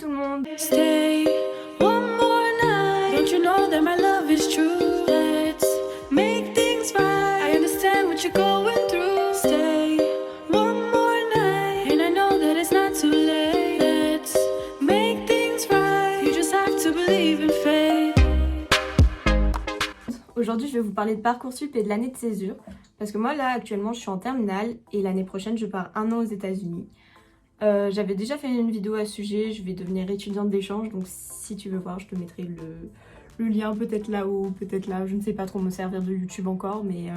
tout le monde. Stay one more night. Don't you know that my love is true? Let's make things right. I understand what you're going through. Stay one more night. And I know that it's not too late. Let's make things right. You just have to believe in fate. Aujourd'hui, je vais vous parler de Parcoursup et de l'année de césure. Parce que moi, là, actuellement, je suis en terminale et l'année prochaine, je pars 1 an aux États-Unis. J'avais déjà fait une vidéo à ce sujet, je vais devenir étudiante d'échange, donc si tu veux voir, je te mettrai le lien peut-être là-haut, peut-être là, je ne sais pas trop me servir de YouTube encore, mais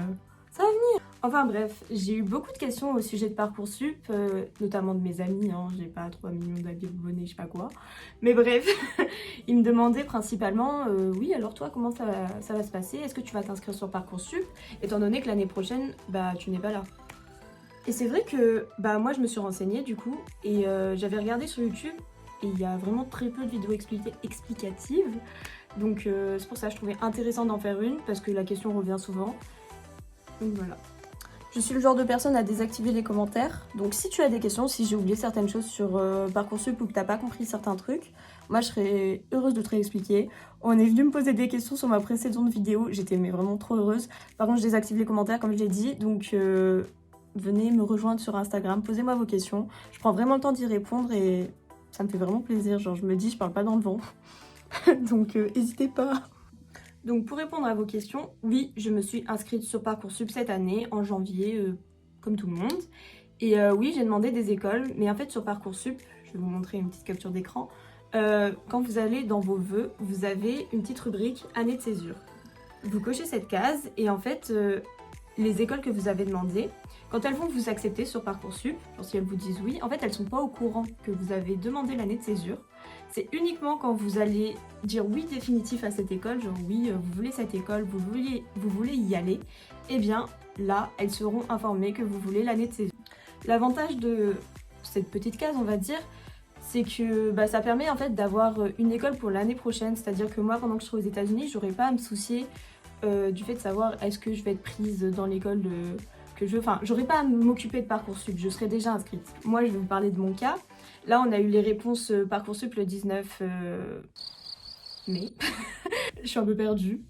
ça va venir. Enfin bref, j'ai eu beaucoup de questions au sujet de Parcoursup, notamment de mes amis, hein, j'ai pas 3 millions d'abonnés, je sais pas quoi, mais bref, ils me demandaient principalement, oui alors toi comment ça va se passer, est-ce que tu vas t'inscrire sur Parcoursup, étant donné que l'année prochaine, bah tu n'es pas là. Et c'est vrai que bah moi je me suis renseignée du coup et j'avais regardé sur YouTube et il y a vraiment très peu de vidéos explicatives. Donc c'est pour ça que je trouvais intéressant d'en faire une parce que la question revient souvent. Donc voilà. Je suis le genre de personne à désactiver les commentaires. Donc si tu as des questions, si j'ai oublié certaines choses sur Parcoursup ou que t'as pas compris certains trucs, moi je serais heureuse de te réexpliquer. On est venu me poser des questions sur ma précédente vidéo, j'étais mais vraiment trop heureuse. Par contre je désactive les commentaires comme je l'ai dit, donc venez me rejoindre sur Instagram, posez-moi vos questions. Je prends vraiment le temps d'y répondre et ça me fait vraiment plaisir. Genre je me dis, je parle pas dans le vent. Donc n'hésitez pas. Donc pour répondre à vos questions, oui, je me suis inscrite sur Parcoursup cette année, en janvier, comme tout le monde. Et oui, j'ai demandé des écoles, mais en fait sur Parcoursup, je vais vous montrer une petite capture d'écran. Quand vous allez dans vos vœux, vous avez une petite rubrique année de césure. Vous cochez cette case et en fait, les écoles que vous avez demandées, quand elles vont vous accepter sur Parcoursup, genre si elles vous disent oui, en fait elles sont pas au courant que vous avez demandé l'année de césure. C'est uniquement quand vous allez dire oui définitif à cette école, genre oui vous voulez cette école, vous voulez y aller, et bien là elles seront informées que vous voulez l'année de césure. L'avantage de cette petite case on va dire, c'est que bah, ça permet en fait d'avoir une école pour l'année prochaine, c'est-à-dire que moi pendant que je serai aux États-Unis, j'aurai pas à me soucier du fait de savoir est-ce que je vais être prise dans l'école que je veux. Enfin, j'aurais pas à m'occuper de Parcoursup, je serais déjà inscrite. Moi, je vais vous parler de mon cas. Là, on a eu les réponses Parcoursup le 19 mai. Je suis un peu perdue.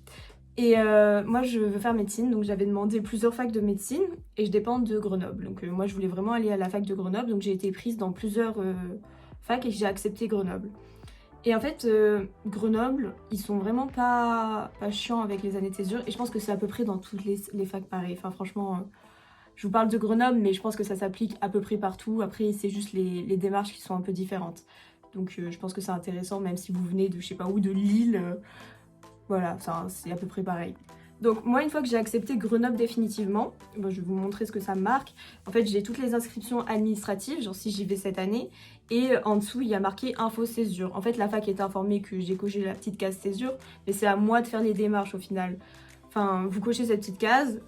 Et moi, je veux faire médecine, donc j'avais demandé plusieurs facs de médecine et je dépends de Grenoble. Donc moi, je voulais vraiment aller à la fac de Grenoble, donc j'ai été prise dans plusieurs facs et j'ai accepté Grenoble. Et en fait, Grenoble, ils sont vraiment pas chiants avec les années de césure. Et je pense que c'est à peu près dans toutes les facs pareil. Enfin, franchement, je vous parle de Grenoble, mais je pense que ça s'applique à peu près partout. Après, c'est juste les démarches qui sont un peu différentes. Donc, je pense que c'est intéressant, même si vous venez de, je sais pas où, de Lille. Voilà, c'est à peu près pareil. Donc moi, une fois que j'ai accepté Grenoble définitivement, bon, je vais vous montrer ce que ça me marque. En fait, j'ai toutes les inscriptions administratives, genre si j'y vais cette année. Et en dessous, il y a marqué info césure. En fait, la fac est informée que j'ai coché la petite case césure, mais c'est à moi de faire les démarches au final. Enfin, vous cochez cette petite case,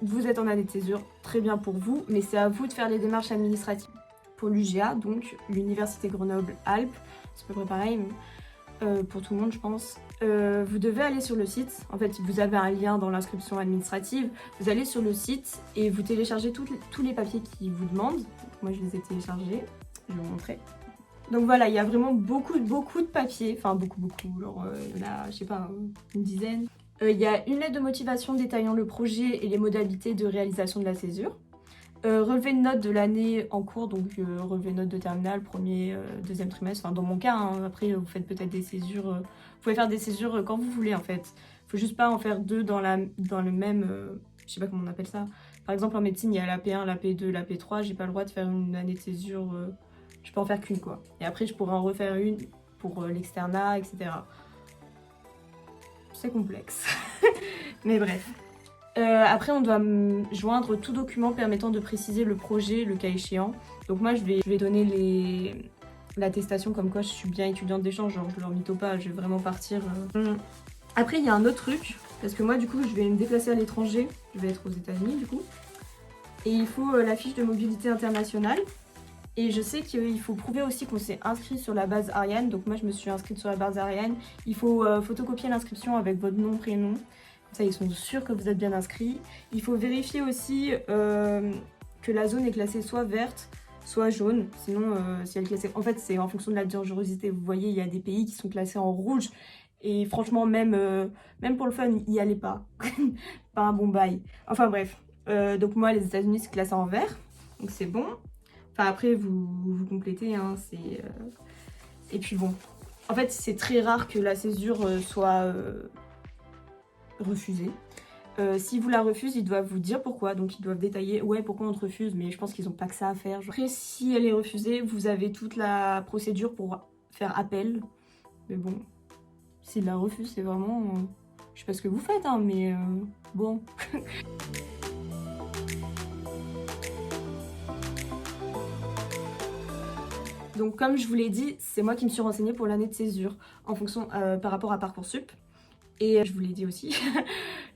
vous êtes en année de césure, très bien pour vous, mais c'est à vous de faire les démarches administratives. Pour l'UGA, donc l'Université Grenoble-Alpes, c'est à peu près pareil, mais pour tout le monde je pense. Vous devez aller sur le site, en fait vous avez un lien dans l'inscription administrative, vous allez sur le site et vous téléchargez tous les papiers qui vous demandent. Moi je les ai téléchargés, je vais vous montrer. Donc voilà, il y a vraiment beaucoup de papiers, enfin beaucoup, genre il y en a je sais pas une dizaine. Il y a une lettre de motivation détaillant le projet et les modalités de réalisation de la césure. Relevé de notes de l'année en cours, donc relevé de notes de terminale, premier, deuxième trimestre, enfin dans mon cas, hein, après vous faites peut-être des césures, vous pouvez faire des césures quand vous voulez en fait. Faut juste pas en faire deux dans le même, je sais pas comment on appelle ça. Par exemple en médecine il y a la P1, la P2, la P3, j'ai pas le droit de faire une année de césure, je peux en faire qu'une quoi. Et après je pourrais en refaire une pour l'externat, etc. C'est complexe, mais bref. Après, on doit joindre tout document permettant de préciser le projet, le cas échéant. Donc moi, je vais donner l'attestation comme quoi je suis bien étudiante d'échange, genre je leur mytho pas, je vais vraiment partir. Après, il y a un autre truc, parce que moi, du coup, je vais me déplacer à l'étranger, je vais être aux États-Unis, du coup. Et il faut la fiche de mobilité internationale. Et je sais qu'il faut prouver aussi qu'on s'est inscrit sur la base Ariane. Donc moi, je me suis inscrite sur la base Ariane. Il faut photocopier l'inscription avec votre nom, prénom. Ça, ils sont sûrs que vous êtes bien inscrits. Il faut vérifier aussi que la zone est classée soit verte, soit jaune. Sinon, si elle est classée... En fait, c'est en fonction de la dangerosité. Vous voyez, il y a des pays qui sont classés en rouge. Et franchement, même pour le fun, y allez pas. Pas un bon bail. Enfin bref. Donc moi, les États-Unis, c'est classé en vert. Donc c'est bon. Enfin après, vous complétez. Hein, et puis bon. En fait, c'est très rare que la césure soit refusée. Si vous la refusez, ils doivent vous dire pourquoi, donc ils doivent détailler ouais pourquoi on te refuse, mais je pense qu'ils n'ont pas que ça à faire. Après, si elle est refusée, vous avez toute la procédure pour faire appel, mais bon, s'ils la refusent, c'est vraiment... je sais pas ce que vous faites, hein, mais bon... Donc comme je vous l'ai dit, c'est moi qui me suis renseignée pour l'année de césure, en fonction par rapport à Parcoursup. Et je vous l'ai dit aussi,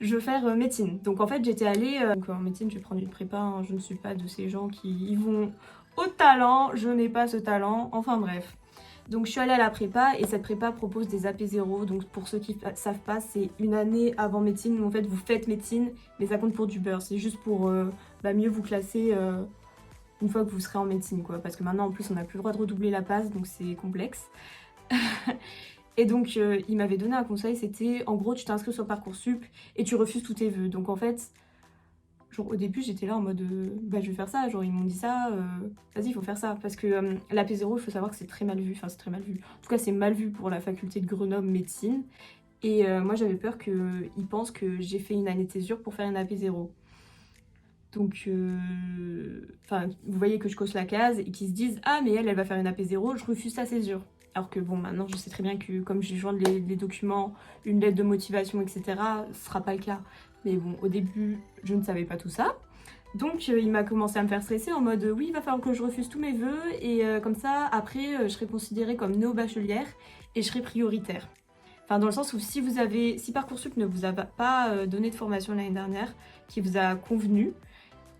je veux faire médecine. Donc en fait j'étais allée, donc en médecine je vais prendre une prépa, hein, je ne suis pas de ces gens qui y vont au talent, je n'ai pas ce talent, enfin bref. Donc je suis allée à la prépa et cette prépa propose des AP0, donc pour ceux qui ne savent pas, c'est une année avant médecine où en fait vous faites médecine, mais ça compte pour du beurre, c'est juste pour mieux vous classer une fois que vous serez en médecine quoi, parce que maintenant en plus on n'a plus le droit de redoubler la passe, donc c'est complexe. Et donc il m'avait donné un conseil, c'était en gros tu t'inscris sur Parcoursup et tu refuses tous tes vœux. Donc en fait, genre au début j'étais là en mode bah je vais faire ça, genre ils m'ont dit ça, vas-y il faut faire ça. Parce que la P0 il faut savoir que c'est très mal vu, enfin c'est très mal vu. En tout cas c'est mal vu pour la faculté de Grenoble médecine. Et moi j'avais peur qu'ils pensent que j'ai fait une année de césure pour faire une AP0. Donc, vous voyez que je coche la case et qu'ils se disent « Ah, mais elle va faire une AP0, je refuse sa césure. » Alors que bon, maintenant, je sais très bien que comme j'ai joint les documents, une lettre de motivation, etc., ce sera pas le cas. Mais bon, au début, je ne savais pas tout ça. Donc, il m'a commencé à me faire stresser en mode « Oui, il va falloir que je refuse tous mes vœux et comme ça, après, je serai considérée comme néo-bachelière et je serai prioritaire. » Enfin, dans le sens où si Parcoursup ne vous a pas donné de formation l'année dernière, qui vous a convenu,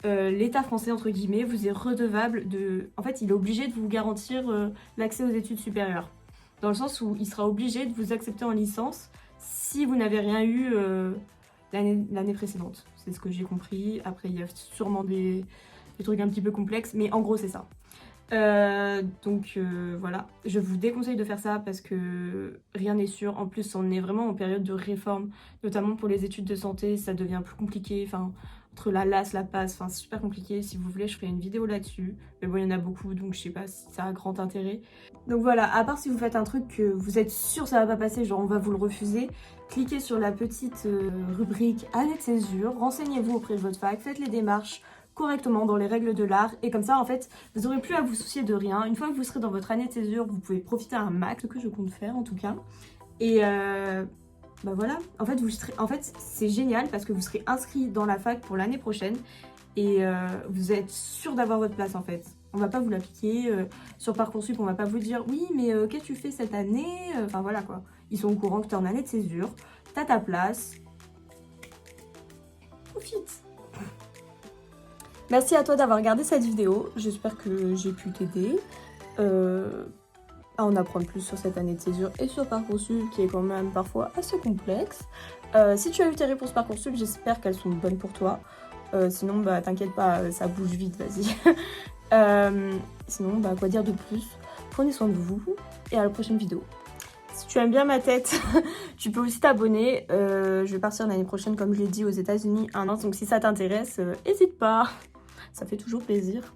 l'État français, entre guillemets, vous est redevable de... En fait, il est obligé de vous garantir l'accès aux études supérieures. Dans le sens où il sera obligé de vous accepter en licence si vous n'avez rien eu l'année précédente. C'est ce que j'ai compris. Après, il y a sûrement des trucs un petit peu complexes, mais en gros, c'est ça. Donc voilà, je vous déconseille de faire ça parce que rien n'est sûr. En plus, on est vraiment en période de réforme, notamment pour les études de santé, ça devient plus compliqué. Enfin, entre la LAS, la PASS, enfin c'est super compliqué. Si vous voulez, je ferai une vidéo là-dessus. Mais bon, il y en a beaucoup, donc je sais pas si ça a grand intérêt. Donc voilà, à part si vous faites un truc que vous êtes sûr que ça va pas passer, genre on va vous le refuser, cliquez sur la petite rubrique année de césure, renseignez-vous auprès de votre fac, faites les démarches correctement dans les règles de l'art et comme ça en fait vous n'aurez plus à vous soucier de rien. Une fois que vous serez dans votre année de césure, vous pouvez profiter un max, ce que je compte faire en tout cas. Et bah voilà, en fait c'est génial parce que vous serez inscrit dans la fac pour l'année prochaine et vous êtes sûr d'avoir votre place en fait. On va pas vous l'appliquer sur Parcoursup, on va pas vous dire oui mais qu'est-ce que tu fais cette année, enfin voilà quoi. Ils sont au courant que tu es en année de césure, t'as ta place, profite. Merci à toi d'avoir regardé cette vidéo, j'espère que j'ai pu t'aider à en apprendre plus sur cette année de césure et sur Parcoursup qui est quand même parfois assez complexe. Si tu as eu tes réponses Parcoursup, j'espère qu'elles sont bonnes pour toi. Sinon, bah t'inquiète pas, ça bouge vite, vas-y. Sinon, bah quoi dire de plus? Prenez soin de vous et à la prochaine vidéo. Si tu aimes bien ma tête, tu peux aussi t'abonner. Je vais partir l'année prochaine, comme je l'ai dit, aux États-Unis un an. Donc si ça t'intéresse, n'hésite pas. Ça fait toujours plaisir.